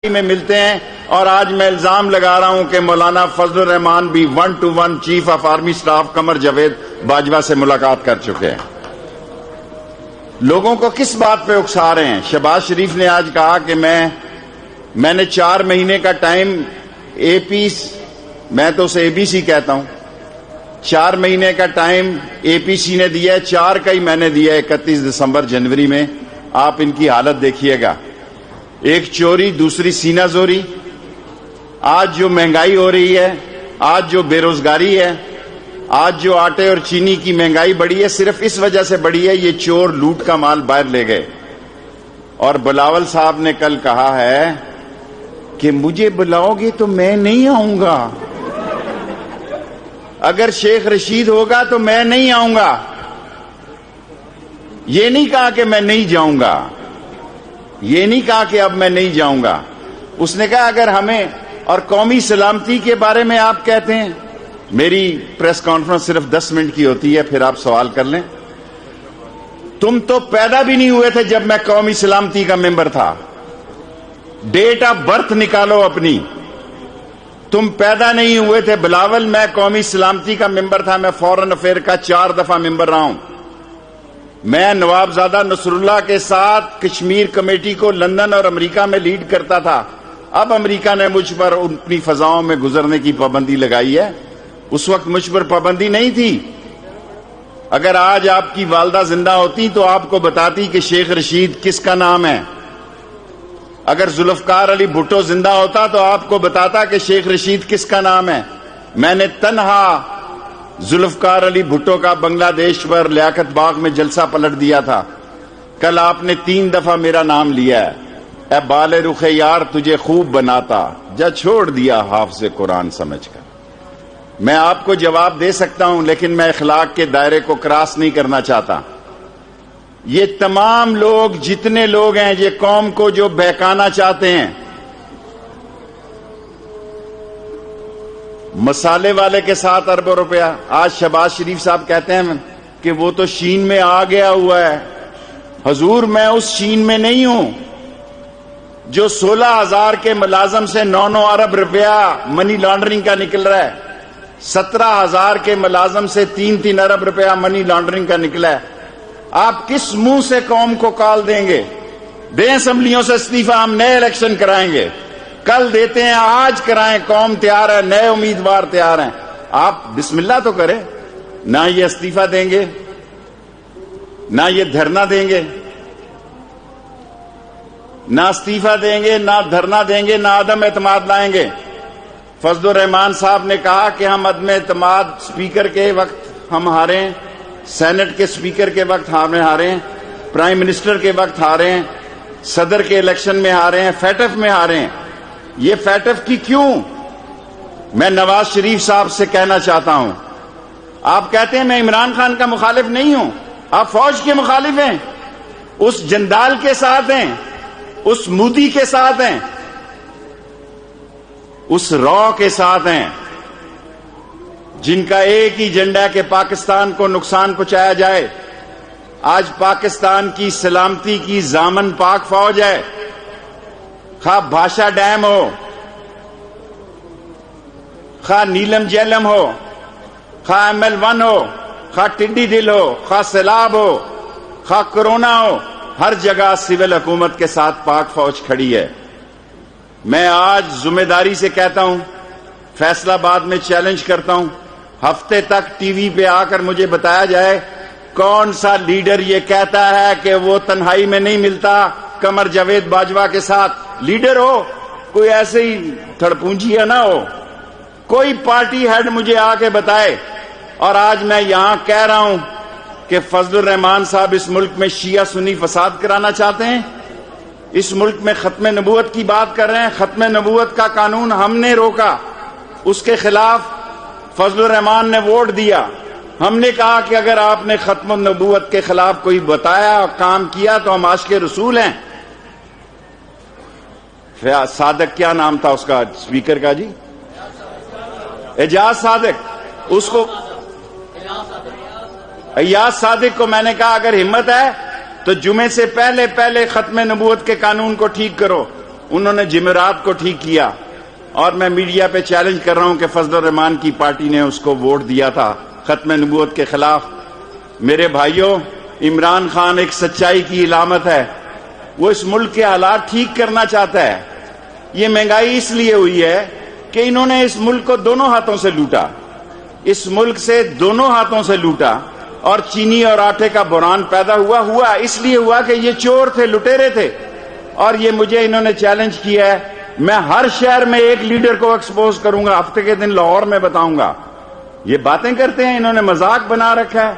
میں ملتے ہیں، اور آج میں الزام لگا رہا ہوں کہ مولانا فضل الرحمان بھی 1-to-1 chief of army staff Qamar Javed Bajwa سے ملاقات کر چکے ہیں۔ لوگوں کو کس بات پہ اکسا رہے ہیں؟ شہباز شریف نے آج کہا کہ میں نے 4 مہینے کا ٹائم میں تو اسے اے بی سی کہتا ہوں، 4 مہینے کا ٹائم اے پی سی نے دیا ہے، 4 کا ہی میں نے دیا ہے 31 دسمبر جنوری میں۔ آپ ان کی حالت دیکھیے گا، ایک چوری، دوسری سینہ زوری۔ آج جو مہنگائی ہو رہی ہے، آج جو بے روزگاری ہے، آج جو آٹے اور چینی کی مہنگائی بڑھی ہے، صرف اس وجہ سے بڑھی ہے یہ چور لوٹ کا مال باہر لے گئے۔ اور بلاول صاحب نے کل کہا ہے کہ مجھے بلاؤ گے تو میں نہیں آؤں گا، اگر شیخ رشید ہوگا تو میں نہیں آؤں گا۔ یہ نہیں کہا کہ میں نہیں جاؤں گا، یہ نہیں کہا کہ اب میں نہیں جاؤں گا۔ اس نے کہا اگر ہمیں اور قومی سلامتی کے بارے میں آپ کہتے ہیں، میری پریس کانفرنس صرف 10 منٹ کی ہوتی ہے، پھر آپ سوال کر لیں۔ تم تو پیدا بھی نہیں ہوئے تھے جب میں قومی سلامتی کا ممبر تھا، ڈیٹ آف برتھ نکالو اپنی، تم پیدا نہیں ہوئے تھے۔ بلاول، میں قومی سلامتی کا ممبر تھا، میں فورن افیئر کا 4 دفعہ ممبر رہا ہوں۔ میں نوابزادہ نصر اللہ کے ساتھ کشمیر کمیٹی کو لندن اور امریکہ میں لیڈ کرتا تھا۔ اب امریکہ نے مجھ پر اپنی فضاؤں میں گزرنے کی پابندی لگائی ہے، اس وقت مجھ پر پابندی نہیں تھی۔ اگر آج آپ کی والدہ زندہ ہوتی تو آپ کو بتاتی کہ شیخ رشید کس کا نام ہے۔ اگر ذوالفقار علی بھٹو زندہ ہوتا تو آپ کو بتاتا کہ شیخ رشید کس کا نام ہے۔ میں نے تنہا ذوالفقار علی بھٹو کا بنگلہ دیش پر لیاقت باغ میں جلسہ پلٹ دیا تھا۔ کل آپ نے 3 دفعہ میرا نام لیا ہے، اے بال رخ یار تجھے خوب بناتا، جا چھوڑ دیا حافظ قرآن سمجھ کر۔ میں آپ کو جواب دے سکتا ہوں، لیکن میں اخلاق کے دائرے کو کراس نہیں کرنا چاہتا۔ یہ تمام لوگ، جتنے لوگ ہیں، یہ قوم کو جو بہکانا چاہتے ہیں، مسالے والے کے 7 ارب روپیہ، آج شہباز شریف صاحب کہتے ہیں کہ وہ تو شین میں آ گیا ہوا ہے۔ حضور، میں اس شین میں نہیں ہوں جو 16,000 کے ملازم سے 9 ارب روپیہ منی لانڈرنگ کا نکل رہا ہے، 17,000 کے ملازم سے 3 ارب روپیہ منی لانڈرنگ کا نکلا ہے۔ آپ کس منہ سے قوم کو کال دیں گے؟ دیں اسمبلیوں سے استعفیٰ، ہم نئے الیکشن کرائیں گے۔ کل دیتے ہیں، آج کرائیں، قوم تیار ہے، نئے امیدوار تیار ہیں۔ آپ بسم اللہ تو کریں۔ نہ یہ استعفیٰ دیں گے، نہ یہ دھرنا دیں گے، نہ استعفیٰ دیں گے، نہ دھرنا دیں گے، نہ عدم اعتماد لائیں گے۔ فضل الرحمان صاحب نے کہا کہ ہم عدم اعتماد اسپیکر کے وقت ہم ہارے ہیں، سینٹ کے اسپیکر کے وقت ہم ہارے ہیں، پرائم منسٹر کے وقت ہارے ہیں، صدر کے الیکشن میں ہارے ہیں، فیٹف میں ہارے ہیں۔ یہ فیٹف کی کیوں؟ میں نواز شریف صاحب سے کہنا چاہتا ہوں، آپ کہتے ہیں میں عمران خان کا مخالف نہیں ہوں، آپ فوج کے مخالف ہیں، اس جندال کے ساتھ ہیں، اس مودی کے ساتھ ہیں، اس رو کے ساتھ ہیں جن کا ایک ہی ایجنڈا ہے کہ پاکستان کو نقصان پہنچایا جائے۔ آج پاکستان کی سلامتی کی ضامن پاک فوج ہے، خواہ بھاشا ڈیم ہو، خواہ نیلم جیلم ہو، خواہ ML1 ہو، خواہ ٹڈی دل ہو، خواہ سیلاب ہو، خواہ کرونا ہو، ہر جگہ سول حکومت کے ساتھ پاک فوج کھڑی ہے۔ میں آج ذمہ داری سے کہتا ہوں، فیصل آباد میں چیلنج کرتا ہوں، ہفتے تک ٹی وی پہ آ کر مجھے بتایا جائے کون سا لیڈر یہ کہتا ہے کہ وہ تنہائی میں نہیں ملتا قمر جاوید باجوہ کے ساتھ۔ لیڈر ہو، کوئی ایسے ہی تھڑپونجیا نہ ہو، کوئی پارٹی ہیڈ مجھے آ کے بتائے۔ اور آج میں یہاں کہہ رہا ہوں کہ فضل الرحمان صاحب اس ملک میں شیعہ سنی فساد کرانا چاہتے ہیں، اس ملک میں ختم نبوت کی بات کر رہے ہیں۔ ختم نبوت کا قانون ہم نے روکا، اس کے خلاف فضل الرحمان نے ووٹ دیا۔ ہم نے کہا کہ اگر آپ نے ختم نبوت کے خلاف کوئی بتایا اور کام کیا تو ہم عاشق رسول ہیں۔ صادق کیا نام تھا اس کا اسپیکر کا جی؟ اعجاز صادق، اس کو ایاز صادق کو میں نے کہا اگر ہمت ہے تو جمعے سے پہلے ختم نبوت کے قانون کو ٹھیک کرو۔ انہوں نے جمعرات کو ٹھیک کیا، اور میں میڈیا پہ چیلنج کر رہا ہوں کہ فضل الرحمان کی پارٹی نے اس کو ووٹ دیا تھا ختم نبوت کے خلاف۔ میرے بھائیوں، عمران خان ایک سچائی کی علامت ہے، وہ اس ملک کے حالات ٹھیک کرنا چاہتا ہے۔ یہ مہنگائی اس لیے ہوئی ہے کہ انہوں نے اس ملک کو دونوں ہاتھوں سے لوٹا، اس ملک سے دونوں ہاتھوں سے لوٹا، اور چینی اور آٹے کا بحران پیدا ہوا اس لیے ہوا کہ یہ چور تھے، لٹیرے تھے، اور یہ مجھے انہوں نے چیلنج کیا ہے۔ میں ہر شہر میں ایک لیڈر کو ایکسپوز کروں گا، ہفتے کے دن لاہور میں بتاؤں گا۔ یہ باتیں کرتے ہیں، انہوں نے مذاق بنا رکھا ہے،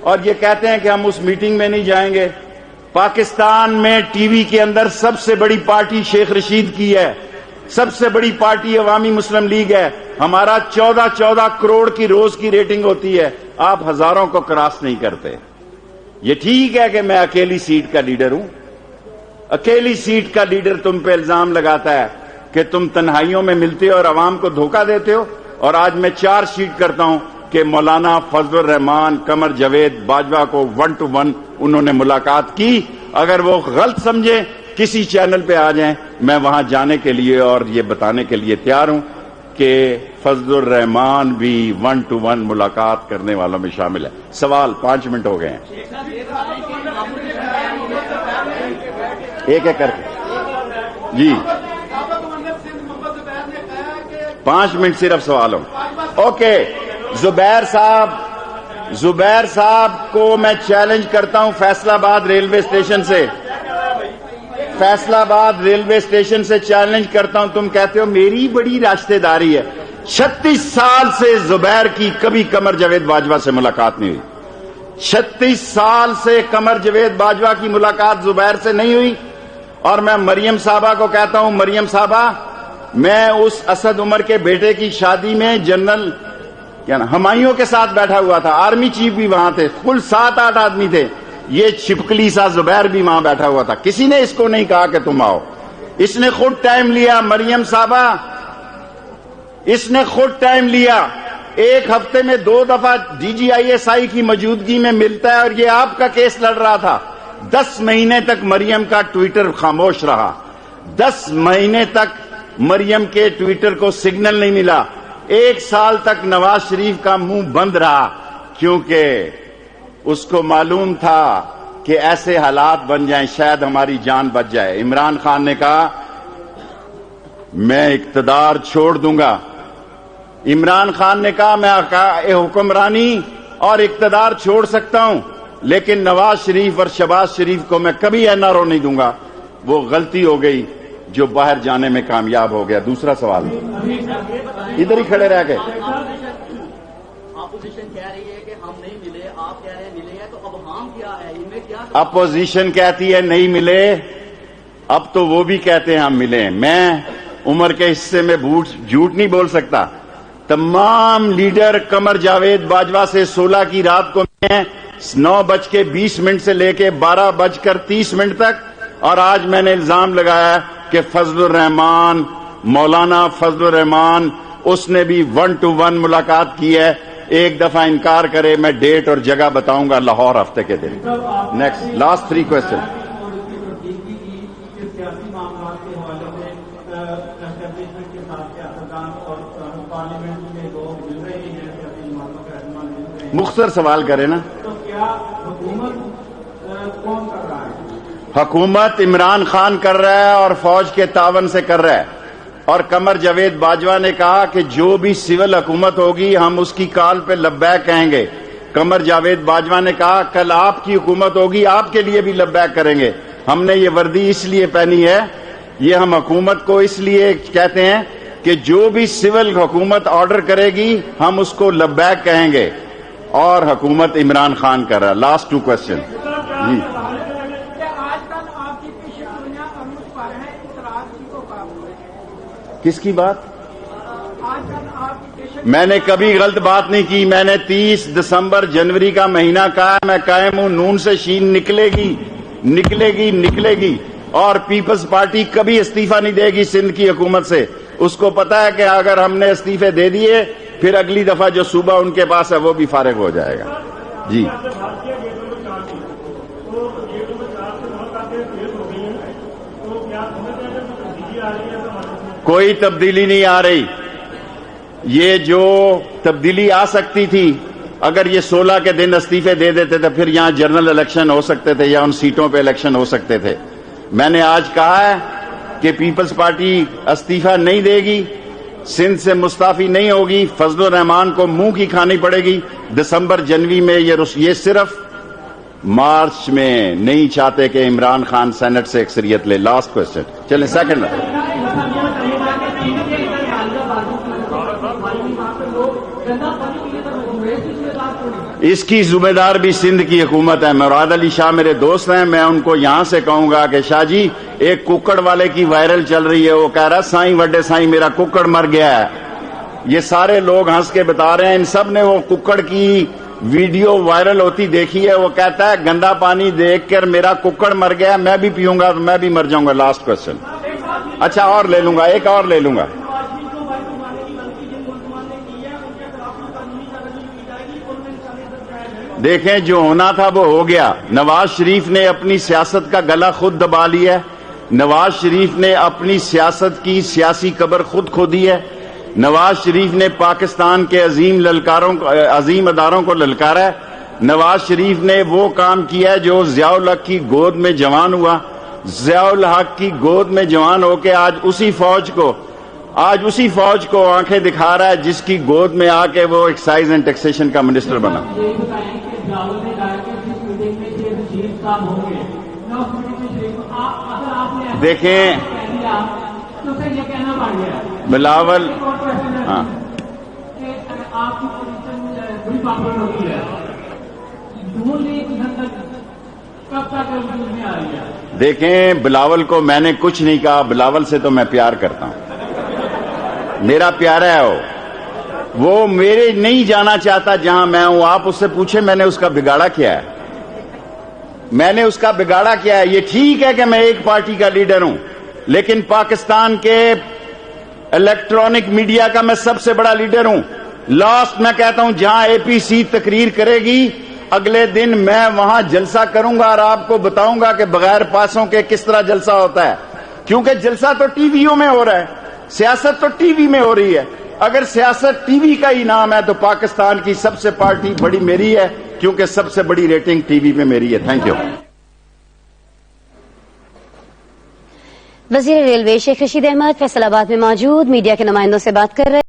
اور یہ کہتے ہیں کہ ہم اس میٹنگ میں نہیں جائیں گے۔ پاکستان میں ٹی وی کے اندر سب سے بڑی پارٹی شیخ رشید کی ہے، سب سے بڑی پارٹی عوامی مسلم لیگ ہے، ہمارا 14 کروڑ کی روز کی ریٹنگ ہوتی ہے، آپ ہزاروں کو کراس نہیں کرتے۔ یہ ٹھیک ہے کہ میں اکیلی سیٹ کا لیڈر ہوں، اکیلی سیٹ کا لیڈر تم پہ الزام لگاتا ہے کہ تم تنہائیوں میں ملتے ہو اور عوام کو دھوکہ دیتے ہو، اور آج میں چارج شیٹ کرتا ہوں کہ مولانا فضل الرحمان قمر جاوید باجوہ کو 1 to 1 انہوں نے ملاقات کی۔ اگر وہ غلط سمجھے کسی چینل پہ آ جائیں، میں وہاں جانے کے لیے اور یہ بتانے کے لیے تیار ہوں کہ فضل الرحمان بھی 1 to 1 ملاقات کرنے والوں میں شامل ہے۔ سوال 5 منٹ ہو گئے ہیں، ایک ایک کر کے جی 5 منٹ صرف سوال ہوں۔ اوکے، زبیر صاحب کو میں چیلنج کرتا ہوں فیصل آباد ریلوے اسٹیشن سے، فیصل آباد ریلوے اسٹیشن سے چیلنج کرتا ہوں۔ تم کہتے ہو میری بڑی راشتے داری ہے، 36 سال سے زبیر کی کبھی قمر جاوید باجوہ سے ملاقات نہیں ہوئی، 36 سال سے قمر جاوید باجوہ کی ملاقات زبیر سے نہیں ہوئی۔ اور میں مریم صاحبہ کو کہتا ہوں، مریم صاحبہ، میں اس اسد عمر کے بیٹے کی شادی میں جنرل ہمایوں کے ساتھ بیٹھا ہوا تھا، آرمی چیف بھی وہاں تھے، کل 7-8 آدمی تھے، یہ چھپکلی سا زبیر بھی وہاں بیٹھا ہوا تھا، کسی نے اس کو نہیں کہا کہ تم آؤ، اس نے خود ٹائم لیا۔ مریم صاحبہ، اس نے خود ٹائم لیا، ایک ہفتے میں 2 دفعہ DGISI کی موجودگی میں ملتا ہے، اور یہ آپ کا کیس لڑ رہا تھا۔ 10 مہینے تک مریم کا ٹویٹر خاموش رہا، 10 مہینے تک مریم کے ٹویٹر کو سگنل نہیں ملا، 1 سال تک نواز شریف کا منہ بند رہا، کیونکہ اس کو معلوم تھا کہ ایسے حالات بن جائیں شاید ہماری جان بچ جائے۔ عمران خان نے کہا میں اقتدار چھوڑ دوں گا، عمران خان نے کہا میں حکمرانی اور اقتدار چھوڑ سکتا ہوں، لیکن نواز شریف اور شہباز شریف کو میں کبھی NRO نہیں دوں گا۔ وہ غلطی ہو گئی جو باہر جانے میں کامیاب ہو گیا۔ دوسرا سوال، ادھر ہی کھڑے رہ گئے۔ اپوزیشن کہہ رہی ہے کہ ہم نہیں ملے، آپ کہہ رہے ہیں ملے ہیں، تو اب ہم کیا ہے، ان میں کیا؟ اپوزیشن کہتی ہے نہیں ملے، اب تو وہ بھی کہتے ہیں ہم ملے۔ میں عمر کے حصے میں جھوٹ نہیں بول سکتا۔ تمام لیڈر قمر جاوید باجوہ سے 16 کی رات کو میں 9:20 سے لے کے 12:30 تک، اور آج میں نے الزام لگایا کہ فضل الرحمان، مولانا فضل الرحمان، اس نے بھی 1 to 1 ملاقات کی ہے۔ ایک دفعہ انکار کرے، میں ڈیٹ اور جگہ بتاؤں گا لاہور ہفتے کے دن۔ Next, last 3 question. مختصر سوال کرے نا۔ حکومت عمران خان کر رہا ہے اور فوج کے تعاون سے کر رہا ہے، اور قمر جاوید باجوہ نے کہا کہ جو بھی سول حکومت ہوگی ہم اس کی کال پہ لبیک کہیں گے۔ قمر جاوید باجوہ نے کہا کل آپ کی حکومت ہوگی، آپ کے لیے بھی لبیک کریں گے۔ ہم نے یہ وردی اس لیے پہنی ہے، یہ ہم حکومت کو اس لیے کہتے ہیں کہ جو بھی سول حکومت آرڈر کرے گی ہم اس کو لبیک کہیں گے، اور حکومت عمران خان کر رہا ہے۔ لاسٹ 2 کوسچن جی۔ کس کی بات؟ میں نے کبھی غلط بات نہیں کی۔ میں نے 30 دسمبر جنوری کا مہینہ کہا میں قائم ہوں، نون سے شین نکلے گی نکلے گی نکلے گی، اور پیپلز پارٹی کبھی استعفیٰ نہیں دے گی سندھ کی حکومت سے۔ اس کو پتا ہے کہ اگر ہم نے استعفے دے دیے پھر اگلی دفعہ جو صوبہ ان کے پاس ہے وہ بھی فارغ ہو جائے گا۔ جی کوئی تبدیلی نہیں آ رہی. یہ جو تبدیلی آ سکتی تھی اگر یہ 16 کے دن استعفے دے دیتے تو پھر یہاں جنرل الیکشن ہو سکتے تھے یا ان سیٹوں پہ الیکشن ہو سکتے تھے. میں نے آج کہا ہے کہ پیپلز پارٹی استعفی نہیں دے گی, سندھ سے مستعفی نہیں ہوگی. فضل الرحمان کو منہ کی کھانی پڑے گی. دسمبر جنوری میں یہ صرف مارچ میں نہیں چاہتے کہ عمران خان سینٹ سے اکثریت لے. لاسٹ کوشچن چلیں سیکنڈ. اس کی ذمہ دار بھی سندھ کی حکومت ہے. مراد علی شاہ میرے دوست ہیں, میں ان کو یہاں سے کہوں گا کہ شاہ جی ایک ککڑ والے کی وائرل چل رہی ہے, وہ کہہ رہا سائیں وڈے سائیں میرا ککڑ مر گیا ہے. یہ سارے لوگ ہنس کے بتا رہے ہیں, ان سب نے وہ ککڑ کی ویڈیو وائرل ہوتی دیکھی ہے. وہ کہتا ہے گندا پانی دیکھ کر میرا ککڑ مر گیا, میں بھی پیوں گا تو میں بھی مر جاؤں گا. Last question. اچھا اور لے لوں گا, ایک اور لے لوں گا. دیکھیں جو ہونا تھا وہ ہو گیا. نواز شریف نے اپنی سیاست کا گلا خود دبا لیا ہے. نواز شریف نے اپنی سیاست کی سیاسی قبر خود کھودی ہے. نواز شریف نے پاکستان کے عظیم اداروں کو للکارا ہے. نواز شریف نے وہ کام کیا ہے جو ضیاء الحق کی گود میں جوان ہوا. ضیاء الحق کی گود میں جوان ہو کے آج اسی فوج کو آنکھیں دکھا رہا ہے جس کی گود میں آ کے وہ ایکسائز اینڈ ٹیکسیشن کا منسٹر بنا. دیکھیں بلاول, ہاں دیکھیں بلاول کو میں نے کچھ نہیں کہا. بلاول سے تو میں پیار کرتا ہوں, میرا پیارا ہے وہ میرے نہیں جانا چاہتا جہاں میں ہوں. آپ اس سے پوچھیں میں نے اس کا بگاڑا کیا ہے. میں نے اس کا بگاڑا کیا ہے. یہ ٹھیک ہے کہ میں ایک پارٹی کا لیڈر ہوں, لیکن پاکستان کے الیکٹرانک میڈیا کا میں سب سے بڑا لیڈر ہوں. لاسٹ میں کہتا ہوں جہاں اے پی سی تقریر کرے گی اگلے دن میں وہاں جلسہ کروں گا اور آپ کو بتاؤں گا کہ بغیر پاسوں کے کس طرح جلسہ ہوتا ہے. کیونکہ جلسہ تو ٹی ویوں میں ہو رہا ہے, سیاست تو ٹی وی میں ہو رہی ہے. اگر سیاست ٹی وی کا ہی نام ہے تو پاکستان کی سب سے پارٹی بڑی میری ہے, کیونکہ سب سے بڑی ریٹنگ ٹی وی پہ میری ہے. Thank you. وزیر ریلوے شیخ رشید احمد فیصل آباد میں موجود میڈیا کے نمائندوں سے بات کر رہے